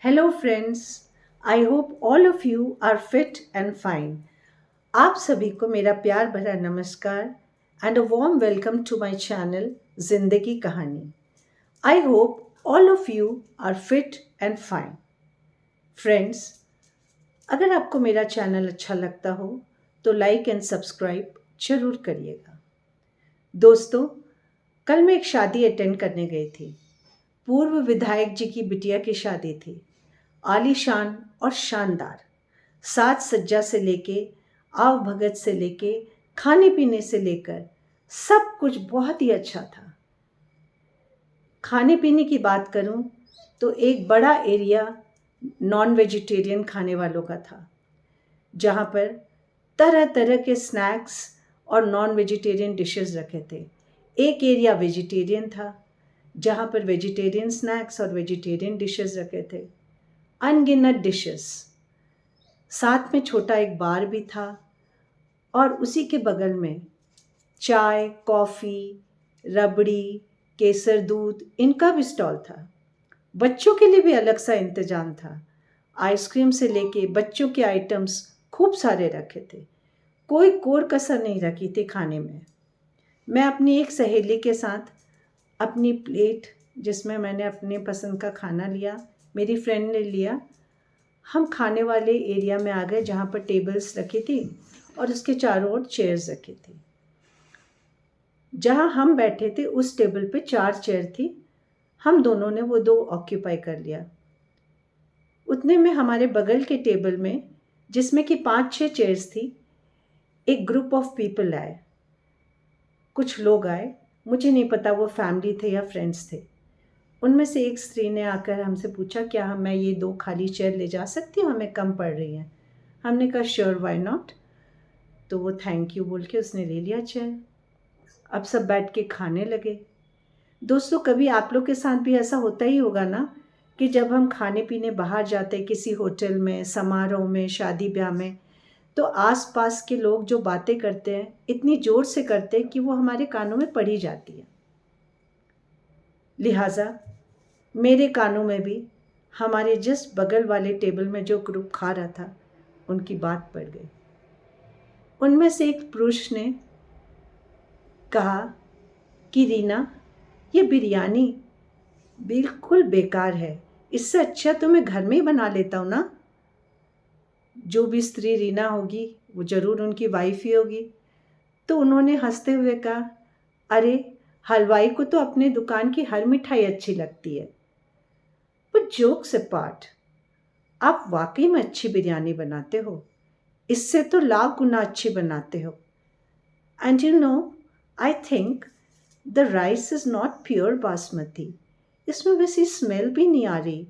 Hello, friends. I hope all of you are fit and fine. आप सभी को मेरा प्यार भरा नमस्कार and a warm welcome to my channel जिंदगी कहानी. I hope all of you are fit and fine. Friends, अगर आपको मेरा चैनल अच्छा लगता हो तो लाइक एंड सब्सक्राइब जरूर करिएगा. दोस्तों, कल मैं एक शादी अटेंड करने गई थी. पूर्व विधायक जी की बिटिया की शादी थी. आलीशान और शानदार. साज सज्जा से लेके आव भगत से लेके खाने पीने से लेकर सब कुछ बहुत ही अच्छा था. खाने पीने की बात करूं तो एक बड़ा एरिया नॉन वेजिटेरियन खाने वालों का था, जहां पर तरह तरह के स्नैक्स और नॉन वेजिटेरियन डिशेस रखे थे. एक एरिया वेजिटेरियन था, जहां पर वेजिटेरियन स्नैक्स और वेजिटेरियन डिशेस रखे थे. अनगिनत डिशेस. साथ में छोटा एक बार भी था और उसी के बगल में चाय, कॉफ़ी, रबड़ी, केसर दूध इनका भी स्टॉल था. बच्चों के लिए भी अलग सा इंतज़ाम था. आइसक्रीम से लेके बच्चों के आइटम्स खूब सारे रखे थे. कोई कोर कसर नहीं रखी थी खाने में. मैं अपनी एक सहेली के साथ अपनी प्लेट, जिसमें मैंने अपने पसंद का खाना लिया, मेरी फ्रेंड ने लिया, हम खाने वाले एरिया में आ गए जहाँ पर टेबल्स रखी थी और उसके चारों ओर चेयर्स रखी थी. जहाँ हम बैठे थे उस टेबल पे 4 चेयर थी. हम दोनों ने वो 2 ऑक्यूपाई कर लिया. उतने में हमारे बगल के टेबल में, जिसमें कि 5-6 चेयर्स थी, एक ग्रुप ऑफ पीपल आए. कुछ लोग आए. मुझे नहीं पता वो फैमिली थे या फ्रेंड्स थे. उनमें से एक स्त्री ने आकर हमसे पूछा, क्या मैं ये 2 खाली चेयर ले जा सकती हूँ, हमें कम पड़ रही हैं. हमने कहा श्योर, व्हाई नॉट. तो वो थैंक यू बोल के उसने ले लिया चेयर. अब सब बैठ के खाने लगे. दोस्तों, कभी आप लोग के साथ भी ऐसा होता ही होगा ना कि जब हम खाने पीने बाहर जाते हैं, किसी होटल में, समारोह में, शादी ब्याह में, तो आसपास के लोग जो बातें करते हैं इतनी ज़ोर से करते हैं कि वो हमारे कानों में पड़ी जाती है. लिहाजा मेरे कानों में भी हमारे जिस बगल वाले टेबल में जो ग्रुप खा रहा था उनकी बात पड़ गई. उनमें से एक पुरुष ने कहा कि रीना, ये बिरयानी बिल्कुल बेकार है. इससे अच्छा तो मैं घर में ही बना लेता हूँ ना. जो भी स्त्री रीना होगी वो ज़रूर उनकी वाइफ ही होगी. तो उन्होंने हंसते हुए कहा, अरे, हलवाई को तो अपने दुकान की हर मिठाई अच्छी लगती है. पर जोक्स अपार्ट, आप वाकई में अच्छी बिरयानी बनाते हो. इससे तो लाख गुना अच्छी बनाते हो. And you know, I think the rice is not pure basmati. इसमें वैसी स्मेल भी नहीं आ रही,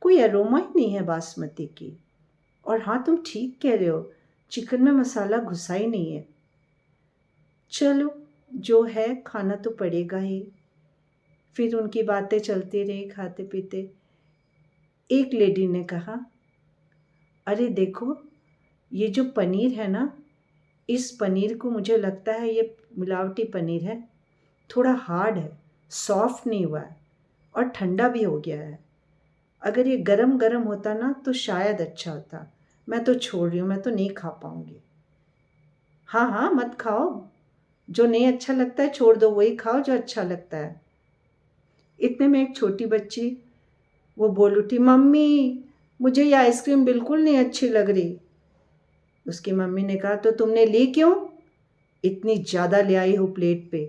कोई अरोमा ही नहीं है बासमती की. और हाँ, तुम ठीक कह रहे हो, चिकन में मसाला घुसा ही नहीं है. चलो, जो है खाना तो पड़ेगा ही. फिर उनकी बातें चलती रही खाते पीते. एक लेडी ने कहा, अरे देखो, ये जो पनीर है ना, इस पनीर को मुझे लगता है ये मिलावटी पनीर है. थोड़ा हार्ड है, सॉफ्ट नहीं हुआ है और ठंडा भी हो गया है. अगर ये गरम गरम होता ना तो शायद अच्छा होता. मैं तो छोड़ रही हूँ, मैं तो नहीं खा पाऊँगी. हाँ हाँ, मत खाओ. जो नहीं अच्छा लगता है छोड़ दो, वही खाओ जो अच्छा लगता है. इतने में एक छोटी बच्ची वो बोल उठी, मम्मी, मुझे ये आइसक्रीम बिल्कुल नहीं अच्छी लग रही. उसकी मम्मी ने कहा, तो तुमने ली क्यों? इतनी ज़्यादा ले आई हो प्लेट पे.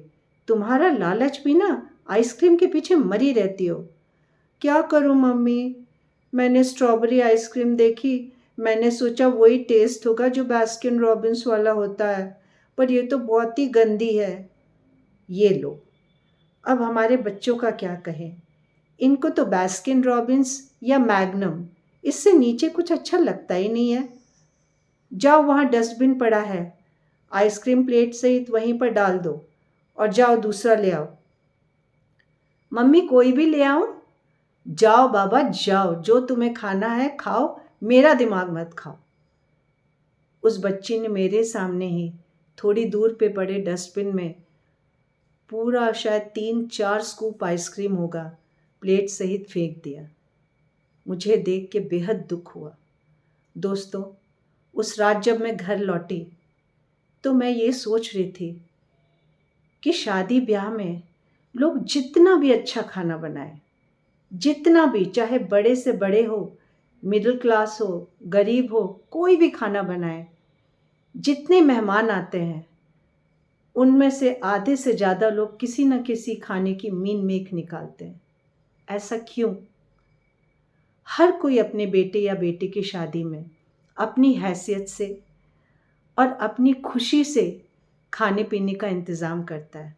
तुम्हारा लालच भी ना आइसक्रीम के पीछे मरी रहती हो. क्या करूं मम्मी, मैंने स्ट्रॉबेरी आइसक्रीम देखी, मैंने सोचा वही टेस्ट होगा जो बास्किन रॉबिन्स वाला होता है, पर ये तो बहुत ही गंदी है. ये लो, अब हमारे बच्चों का क्या कहें. इनको तो बास्किन रॉबिन्स या मैग्नम, इससे नीचे कुछ अच्छा लगता ही नहीं है. जाओ, वहाँ डस्टबिन पड़ा है, आइसक्रीम प्लेट सहित वहीं पर डाल दो और जाओ दूसरा ले आओ. मम्मी, कोई भी ले आऊं? जाओ बाबा जाओ, जो तुम्हें खाना है खाओ, मेरा दिमाग मत खाओ. उस बच्ची ने मेरे सामने ही थोड़ी दूर पे पड़े डस्टबिन में पूरा शायद 3-4 स्कूप आइसक्रीम होगा प्लेट सहित फेंक दिया. मुझे देख के बेहद दुख हुआ। दोस्तों, उस रात जब मैं घर लौटी तो मैं ये सोच रही थी कि शादी ब्याह में लोग जितना भी अच्छा खाना बनाए, जितना भी, चाहे बड़े से बड़े हो, मिडिल क्लास हो, गरीब हो, कोई भी खाना बनाए, जितने मेहमान आते हैं उनमें से आधे से ज़्यादा लोग किसी न किसी खाने की मीन मेख निकालते हैं। ऐसा क्यों? हर कोई अपने बेटे या बेटी की शादी में अपनी हैसियत से और अपनी खुशी से खाने पीने का इंतज़ाम करता है।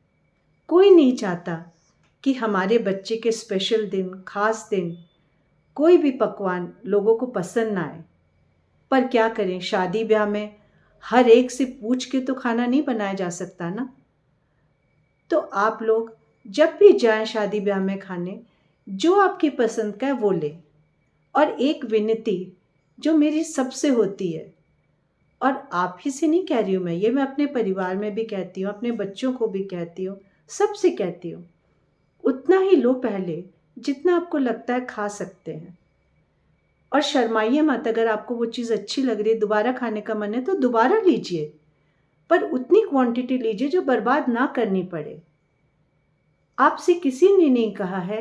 कोई नहीं चाहता कि हमारे बच्चे के स्पेशल दिन, खास दिन, कोई भी पकवान लोगों को पसंद ना आए। पर क्या करें, शादी ब्याह में हर एक से पूछ के तो खाना नहीं बनाया जा सकता ना। तो आप लोग जब भी जाएं शादी ब्याह में खाने, जो आपकी पसंद का है वो लें। और एक विनती जो मेरी सबसे होती है, और आप ही से नहीं कह रही हूँ मैं अपने परिवार में भी कहती हूँ, अपने बच्चों को भी कहती हूँ, सबसे कहती हूँ, उतना ही लो पहले जितना आपको लगता है खा सकते हैं। और शर्माइए मत, अगर आपको वो चीज़ अच्छी लग रही है, दोबारा खाने का मन है तो दोबारा लीजिए, पर उतनी क्वांटिटी लीजिए जो बर्बाद ना करनी पड़े। आपसे किसी ने नहीं कहा है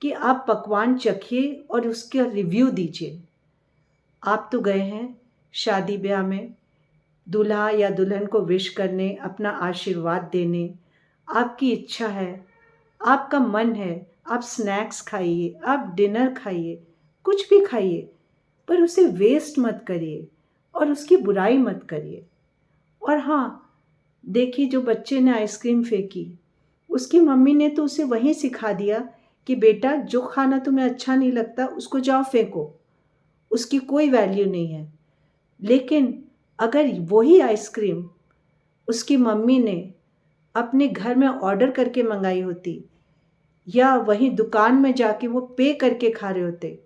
कि आप पकवान चखिए और उसका रिव्यू दीजिए। आप तो गए हैं शादी ब्याह में दूल्हा या दुल्हन को विश करने, अपना आशीर्वाद देने। आपकी इच्छा है, आपका मन है, आप स्नैक्स खाइए, आप डिनर खाइए, कुछ भी खाइए, पर उसे वेस्ट मत करिए और उसकी बुराई मत करिए। और हाँ, देखिए, जो बच्चे ने आइसक्रीम फेंकी, उसकी मम्मी ने तो उसे वहीं सिखा दिया कि बेटा, जो खाना तुम्हें अच्छा नहीं लगता उसको जाओ फेंको, उसकी कोई वैल्यू नहीं है। लेकिन अगर वही आइसक्रीम उसकी मम्मी ने अपने घर में ऑर्डर करके मंगाई होती या वहीं दुकान में जाके वो पे करके खा रहे होते,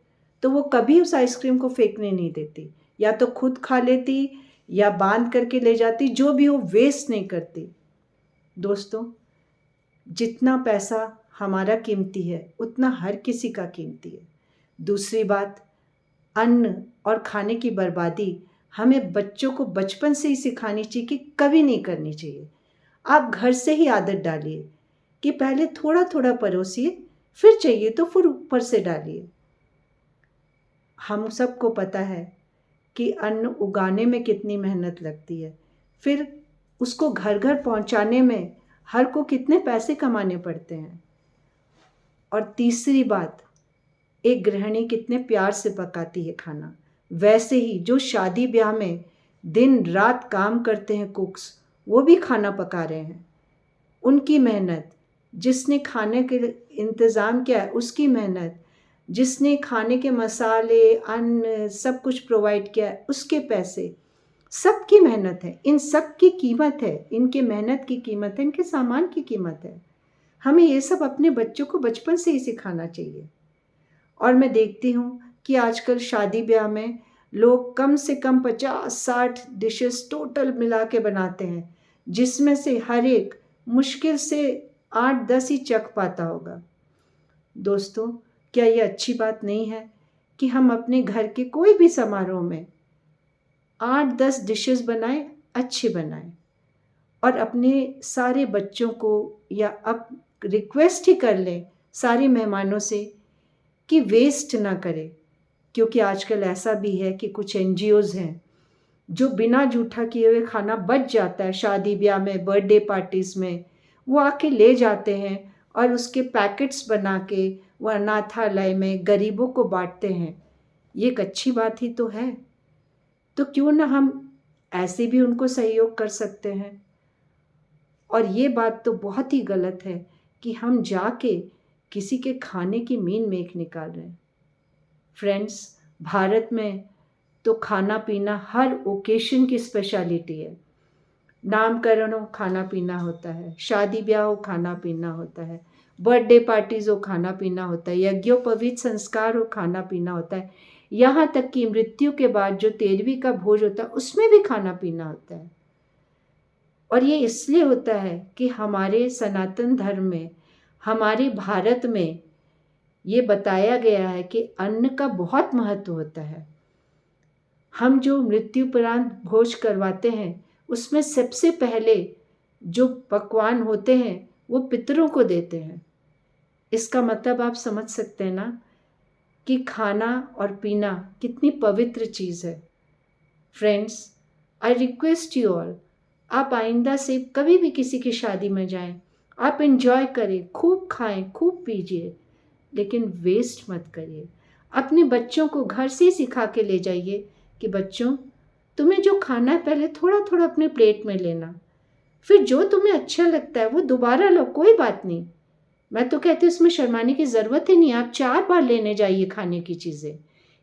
तो वो कभी उस आइसक्रीम को फेंकने नहीं देती, या तो खुद खा लेती या बांध करके ले जाती, जो भी हो, वेस्ट नहीं करती। दोस्तों, जितना पैसा हमारा कीमती है उतना हर किसी का कीमती है। दूसरी बात, अन्न और खाने की बर्बादी हमें बच्चों को बचपन से ही सिखानी चाहिए कि कभी नहीं करनी चाहिए। आप घर से ही आदत डालिए कि पहले थोड़ा थोड़ा परोसिए, फिर चाहिए तो फिर ऊपर से डालिए। हम सबको पता है कि अन्न उगाने में कितनी मेहनत लगती है, फिर उसको घर घर पहुंचाने में हर को कितने पैसे कमाने पड़ते हैं। और तीसरी बात, एक गृहिणी कितने प्यार से पकाती है खाना, वैसे ही जो शादी ब्याह में दिन रात काम करते हैं कुक्स, वो भी खाना पका रहे हैं। उनकी मेहनत, जिसने खाने के इंतज़ाम किया है उसकी मेहनत, जिसने खाने के मसाले, अन्न, सब कुछ प्रोवाइड किया है उसके पैसे, सबकी मेहनत है। इन सब की कीमत है, इनके मेहनत की कीमत है, इनके सामान की कीमत है। हमें ये सब अपने बच्चों को बचपन से ही सिखाना चाहिए। और मैं देखती हूँ कि आजकल शादी ब्याह में लोग कम से कम 50-60 डिशेस टोटल मिला के बनाते हैं, जिसमें से हर एक मुश्किल से 8-10 ही चख पाता होगा। दोस्तों, क्या ये अच्छी बात नहीं है कि हम अपने घर के कोई भी समारोह में 8-10 डिशेस बनाएं, अच्छी बनाएं, और अपने सारे बच्चों को या अब रिक्वेस्ट ही कर लें सारे मेहमानों से कि वेस्ट ना करें। क्योंकि आजकल ऐसा भी है कि कुछ NGOs हैं जो बिना जूठा किए हुए खाना बच जाता है शादी ब्याह में, बर्थडे पार्टीज़ में, वो आके ले जाते हैं और उसके पैकेट्स बना के वो अनाथालय में गरीबों को बांटते हैं। ये एक अच्छी बात ही तो है। तो क्यों ना हम ऐसे भी उनको सहयोग कर सकते हैं। और ये बात तो बहुत ही गलत है कि हम जाके किसी के खाने की मीन मेख निकाल रहे हैं। फ्रेंड्स, भारत में तो खाना पीना हर ओकेशन की स्पेशलिटी है। नामकरण हो, खाना पीना होता है, शादी ब्याह हो, खाना पीना होता है, बर्थडे पार्टीज हो, खाना पीना होता है, यज्ञोपवीत संस्कार हो, खाना पीना होता है, यहाँ तक कि मृत्यु के बाद जो 13वीं का भोज होता है उसमें भी खाना पीना होता है। और ये इसलिए होता है कि हमारे सनातन धर्म में, हमारे भारत में ये बताया गया है कि अन्न का बहुत महत्व होता है। हम जो मृत्युपरांत भोज करवाते हैं उसमें सबसे पहले जो पकवान होते हैं वो पितरों को देते हैं। इसका मतलब आप समझ सकते हैं ना कि खाना और पीना कितनी पवित्र चीज़ है। Friends, I request you all, आप आइंदा से कभी भी किसी की शादी में जाएं, आप एंजॉय करें, खूब खाएं, खूब पीजिए, लेकिन वेस्ट मत करिए। अपने बच्चों को घर से ही सिखा के ले जाइए कि बच्चों, तुम्हें जो खाना है पहले थोड़ा थोड़ा अपने प्लेट में लेना, फिर जो तुम्हें अच्छा लगता है वो दोबारा लो, कोई बात नहीं। मैं तो कहती हूँ इसमें शर्माने की ज़रूरत ही नहीं, आप 4 बार लेने जाइए खाने की चीज़ें।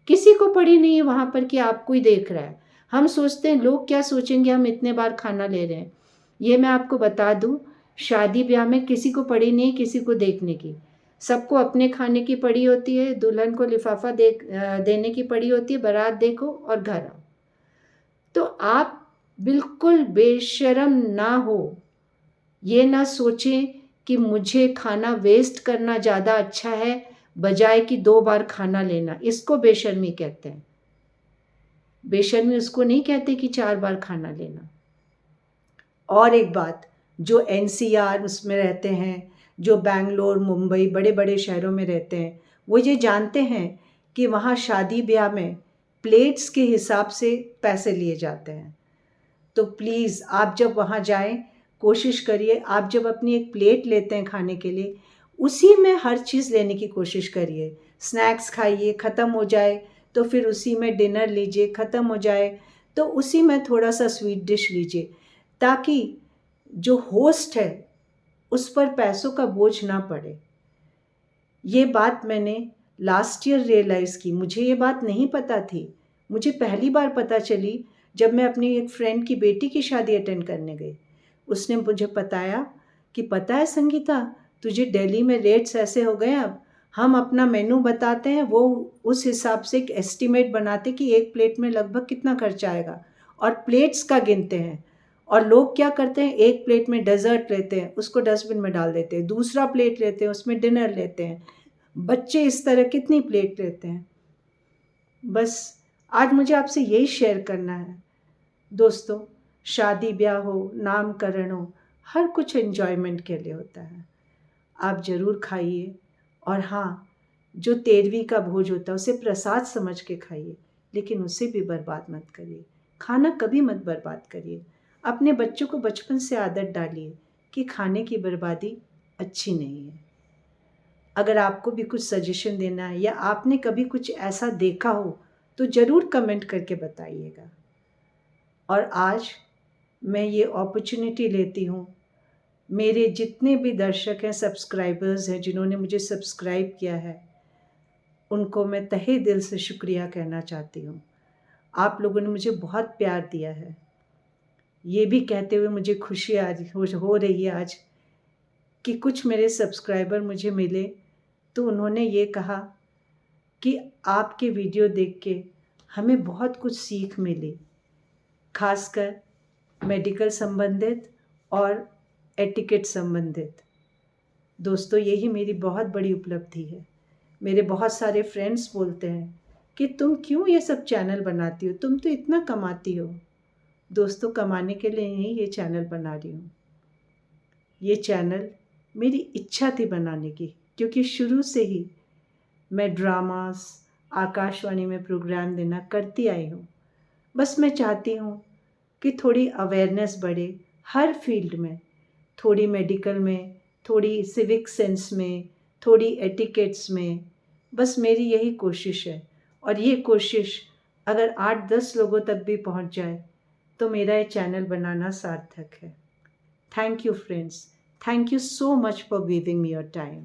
किसी को पड़ी नहीं है वहाँ पर कि आपको ही देख रहा है। हम सोचते हैं लोग क्या सोचेंगे हम इतने बार खाना ले रहे हैं। ये मैं आपको बता दूँ, शादी ब्याह में किसी को पड़ी नहीं किसी को देखने की। सबको अपने खाने की पड़ी होती है, दुल्हन को लिफाफा देने की पड़ी होती है, बारात देखो और घर आओ। तो आप बिल्कुल बेशर्म ना हो, ये ना सोचें कि मुझे खाना वेस्ट करना ज़्यादा अच्छा है बजाय कि 2 बार खाना लेना। इसको बेशर्मी कहते हैं। बेशर्मी उसको नहीं कहते कि 4 बार खाना लेना। और एक बात, जो एनसीआर उसमें रहते हैं, जो बैंगलोर, मुंबई, बड़े बड़े शहरों में रहते हैं, वो ये जानते हैं कि वहाँ शादी ब्याह में प्लेट्स के हिसाब से पैसे लिए जाते हैं। तो प्लीज़ आप जब वहाँ जाएं, कोशिश करिए, आप जब अपनी एक प्लेट लेते हैं खाने के लिए, उसी में हर चीज़ लेने की कोशिश करिए। स्नैक्स खाइए, ख़त्म हो जाए तो फिर उसी में डिनर लीजिए, ख़त्म हो जाए तो उसी में थोड़ा सा स्वीट डिश लीजिए, ताकि जो होस्ट है उस पर पैसों का बोझ ना पड़े। ये बात मैंने लास्ट ईयर रियलाइज़ की। मुझे ये बात नहीं पता थी। मुझे पहली बार पता चली जब मैं अपनी एक फ्रेंड की बेटी की शादी अटेंड करने गई। उसने मुझे बताया कि पता है संगीता, तुझे दिल्ली में रेट्स ऐसे हो गए अब, हम अपना मेनू बताते हैं, वो उस हिसाब से एक एस्टिमेट बनाते कि एक प्लेट में लगभग कितना खर्चा आएगा और प्लेट्स का गिनते हैं। और लोग क्या करते हैं, एक प्लेट में डेज़र्ट लेते हैं, उसको डस्टबिन में डाल देते हैं, दूसरा प्लेट लेते हैं, उसमें डिनर लेते हैं। बच्चे इस तरह कितनी प्लेट लेते हैं। बस आज मुझे आपसे यही शेयर करना है। दोस्तों, शादी ब्याह हो, नामकरण हो, हर कुछ एन्जॉयमेंट के लिए होता है। आप ज़रूर खाइए, और हाँ, जो 13वीं का भोज होता है उसे प्रसाद समझ के खाइए, लेकिन उसे भी बर्बाद मत करिए। खाना कभी मत बर्बाद करिए। अपने बच्चों को बचपन से आदत डालिए कि खाने की बर्बादी अच्छी नहीं है। अगर आपको भी कुछ सजेशन देना है या आपने कभी कुछ ऐसा देखा हो तो ज़रूर कमेंट करके बताइएगा। और आज मैं ये अपॉर्चुनिटी लेती हूँ, मेरे जितने भी दर्शक हैं, सब्सक्राइबर्स हैं, जिन्होंने मुझे सब्सक्राइब किया है, उनको मैं तहे दिल से शुक्रिया कहना चाहती हूँ। आप लोगों ने मुझे बहुत प्यार दिया है। ये भी कहते हुए मुझे खुशी आज हो रही है आज कि कुछ मेरे सब्सक्राइबर मुझे मिले तो उन्होंने ये कहा कि आपके वीडियो देख के हमें बहुत कुछ सीख मिली, खासकर मेडिकल संबंधित और एटिकेट संबंधित। दोस्तों, यही मेरी बहुत बड़ी उपलब्धि है। मेरे बहुत सारे फ्रेंड्स बोलते हैं कि तुम क्यों ये सब चैनल बनाती हो, तुम तो इतना कमाती हो। दोस्तों, कमाने के लिए नहीं ये चैनल बना रही हूँ। ये चैनल मेरी इच्छा थी बनाने की, क्योंकि शुरू से ही मैं ड्रामास, आकाशवाणी में प्रोग्राम देना करती आई हूँ। बस मैं चाहती हूँ कि थोड़ी अवेयरनेस बढ़े हर फील्ड में, थोड़ी मेडिकल में, थोड़ी सिविक सेंस में, थोड़ी एटिकेट्स में। बस मेरी यही कोशिश है, और ये कोशिश अगर 8-10 लोगों तक भी पहुंच जाए तो मेरा ये चैनल बनाना सार्थक है। Thank you friends, thank you so much for giving me your time.